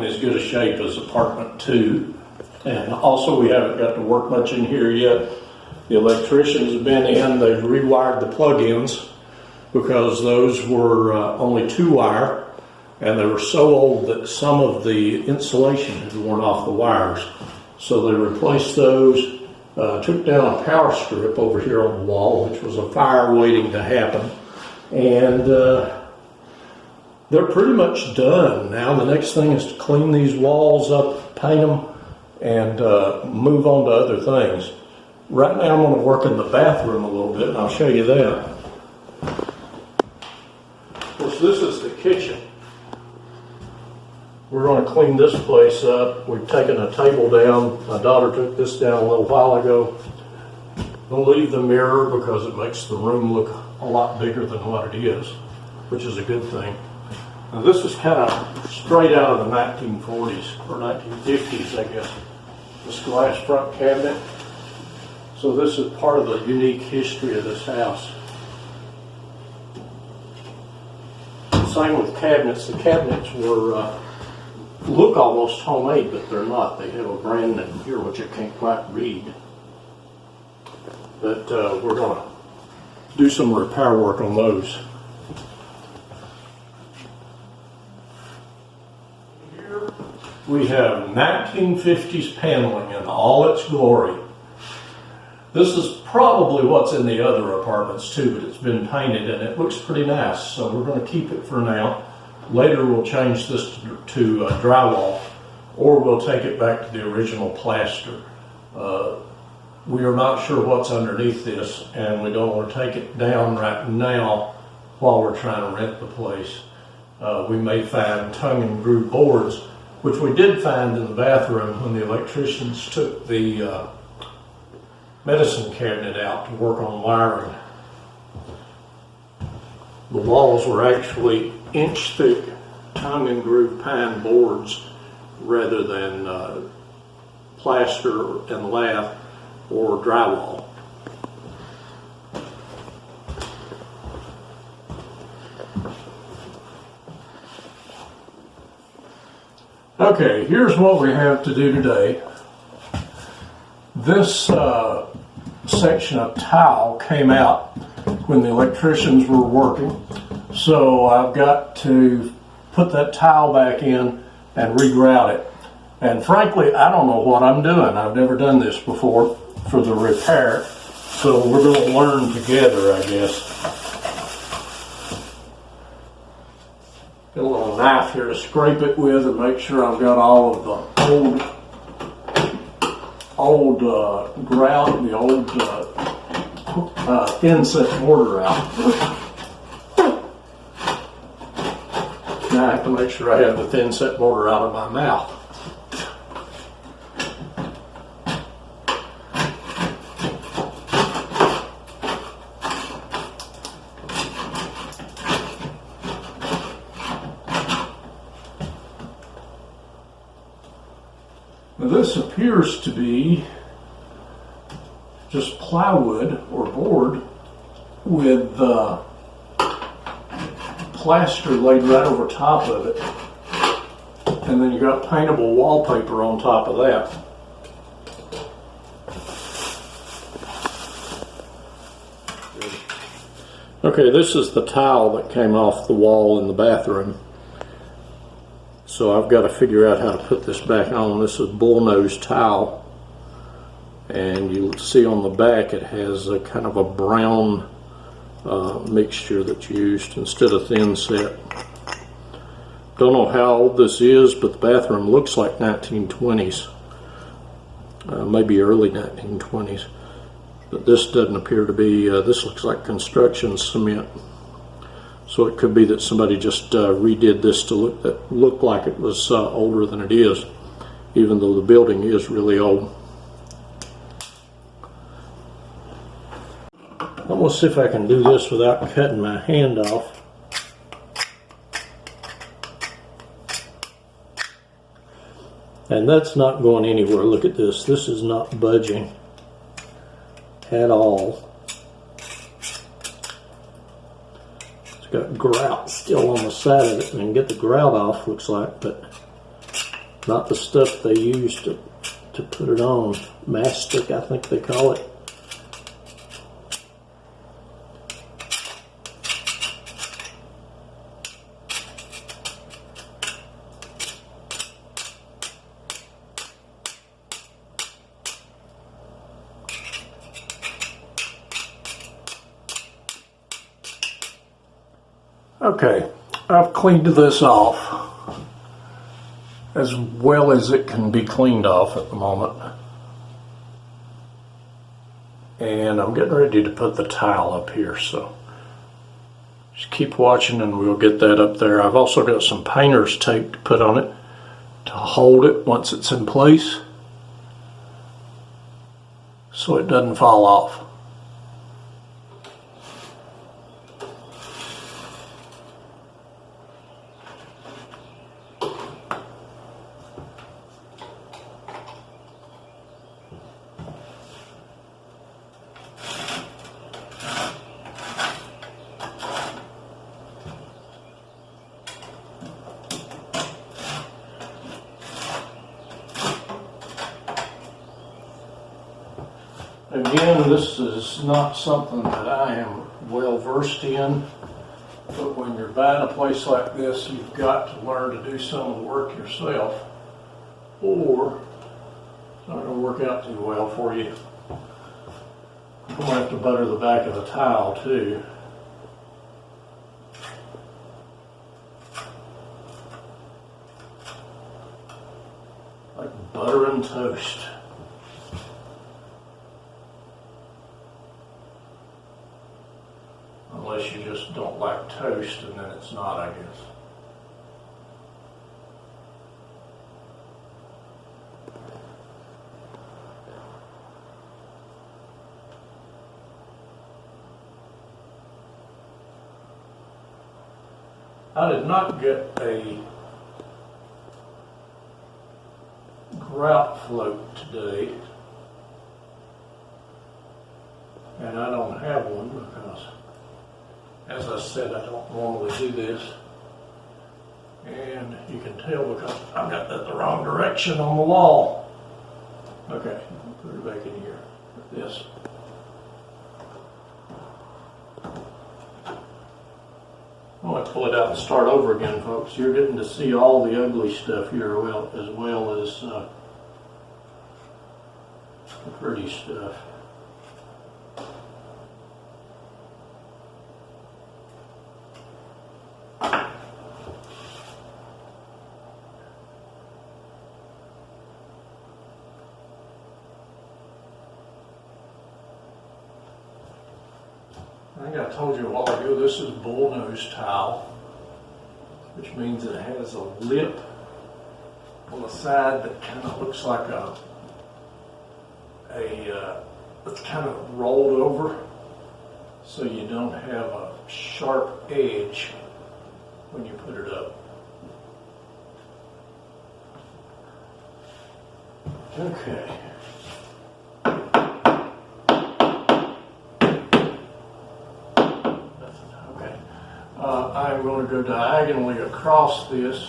in as good a shape as apartment 2. And also we haven't got to work much in here yet. The electricians have been in, they've rewired the plug-ins because those were only 2-wire, and they were so old that some of the insulation had worn off the wires. So they replaced those, took down a power strip over here on the wall, which was a fire waiting to happen. And they're pretty much done. Now the next thing is to clean these walls up, paint them, and move on to other things. Right now I'm going to work in the bathroom a little bit, and I'll show you that. Of course, this is the kitchen. We're going to clean this place up. We've taken a table down. My daughter took this down a little while ago. We'll leave the mirror because it makes the room look a lot bigger than what it is, which is a good thing. Now this is kind of straight out of the 1940s or 1950s, I guess. This glass front cabinet. So this is part of the unique history of this house. Same with cabinets. The cabinets were look almost homemade, but they're not. They have a brand name here which I can't quite read. But we're going to do some repair work on those. Here we have 1950s paneling in all its glory. This is probably what's in the other apartments too, but it's been painted and it looks pretty nice, so we're going to keep it for now. Later we'll change this to drywall, or we'll take it back to the original plaster. We are not sure what's underneath this, and we don't want to take it down right now while we're trying to rent the place. We may find tongue and groove boards, which we did find in the bathroom when the electricians took the medicine cabinet out to work on wiring. The walls were actually inch-thick tongue and groove pine boards rather than plaster and lath or drywall. Okay, here's what we have to do today. This section of tile came out when the electricians were working, so I've got to put that tile back in and regrout it. And frankly, I don't know what I'm doing. I've never done this before for the repair, so we're going to learn together, I guess. Got a little knife here to scrape it with and make sure I've got all of the old grout, the old thin set mortar out. Now I have to make sure I have the thin set mortar out of my mouth. Now this appears to be just plywood or board with plaster laid right over top of it, and then you got paintable wallpaper on top of that. Okay, this is the tile that came off the wall in the bathroom. So I've got to figure out how to put this back on. This is bullnose tile, and you'll see on the back it has a kind of a brown mixture that's used instead of thin set. Don't know how old this is, but the bathroom looks like 1920s, maybe early 1920s. But this doesn't appear to be, this looks like construction cement. So it could be that somebody just redid this to look like it was older than it is, even though the building is really old. I'm going to see if I can do this without cutting my hand off. And that's not going anywhere. Look at this. This is not budging at all. It's got grout still on the side of it, and get the grout off, looks like, but not the stuff they use to put it on. Mastic, I think they call it. Okay, I've cleaned this off as well as it can be cleaned off at the moment. And I'm getting ready to put the tile up here, so just keep watching and we'll get that up there. I've also got some painter's tape to put on it to hold it once it's in place so it doesn't fall off. Again, this is not something that I am well versed in, but when you're buying a place like this, you've got to learn to do some of the work yourself, or it's not going to work out too well for you. You're going to have to butter the back of the tile too. Like butter and toast. Unless you just don't like toast, and then it's not, I guess. I did not get a grout float today, and I don't have one because, as I said, I don't normally do this, and you can tell because I've got that the wrong direction on the wall. Okay, put it back in here, like this. I'm going to pull it out and start over again, folks. You're getting to see all the ugly stuff here as well as the pretty stuff. I think I told you a while ago, this is bullnose tile, which means it has a lip on the side that kind of looks like it's kind of rolled over, so you don't have a sharp edge when you put it up. Okay. I'm going to go diagonally across this,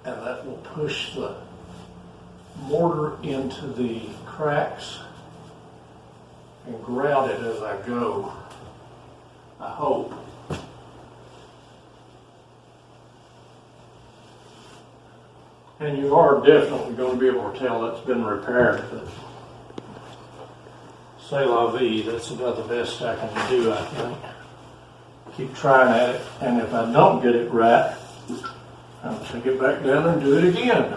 and that will push the mortar into the cracks and grout it as I go, I hope. And you are definitely going to be able to tell that's been repaired, but c'est la vie, that's about the best I can do, I think. Keep trying at it, and if I don't get it right, I'll take it back down and do it again.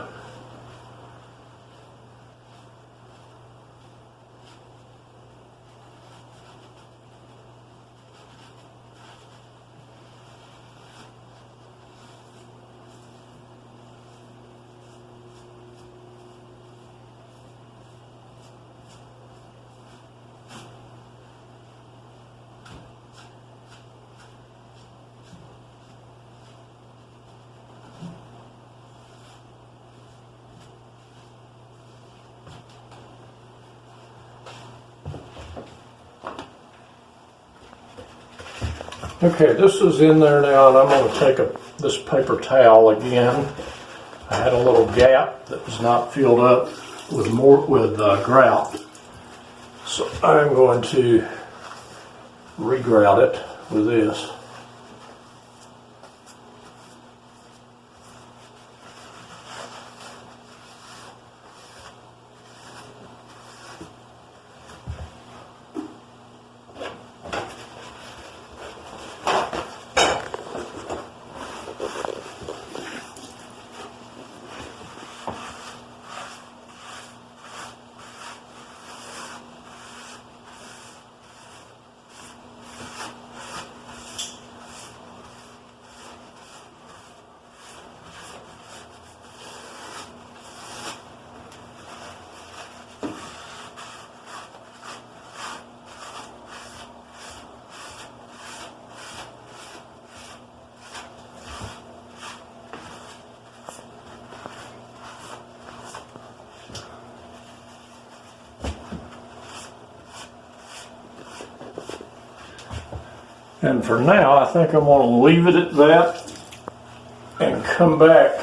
Okay, this is in there now, and I'm going to take this paper towel again I had a little gap that was not filled up with grout. So I'm going to re-grout it with this. And for now, I think I'm going to leave it at that and come back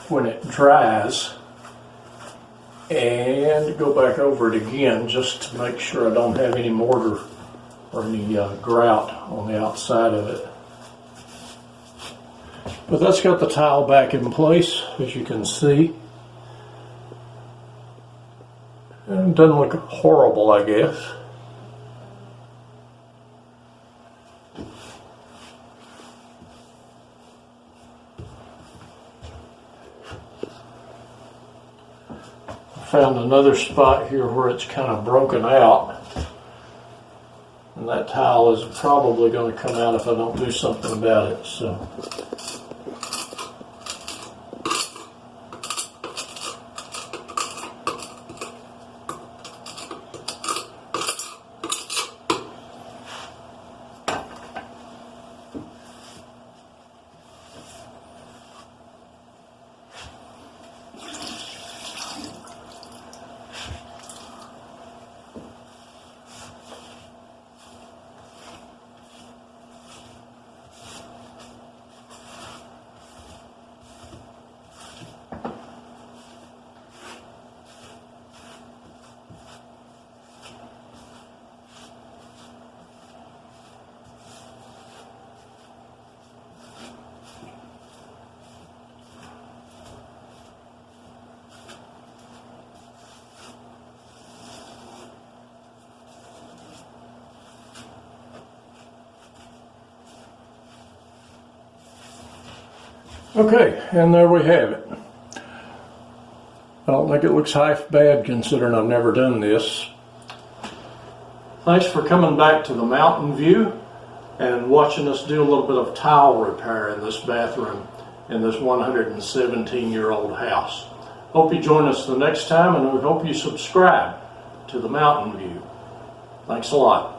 when it dries and go back over it again just to make sure I don't have any mortar or any grout on the outside of it. But that's got the tile back in place, as you can see. And it doesn't look horrible, I guess. Found another spot here where it's kind of broken out, and that tile is probably going to come out if I don't do something about it. So okay, and there we have it. I don't think it looks half bad considering I've never done this. Thanks for coming back to the mountain view and watching us do a little bit of tile repair in this bathroom in this 117-year-old house. Hope you join us the next time, and we hope you subscribe to the mountain view. Thanks a lot.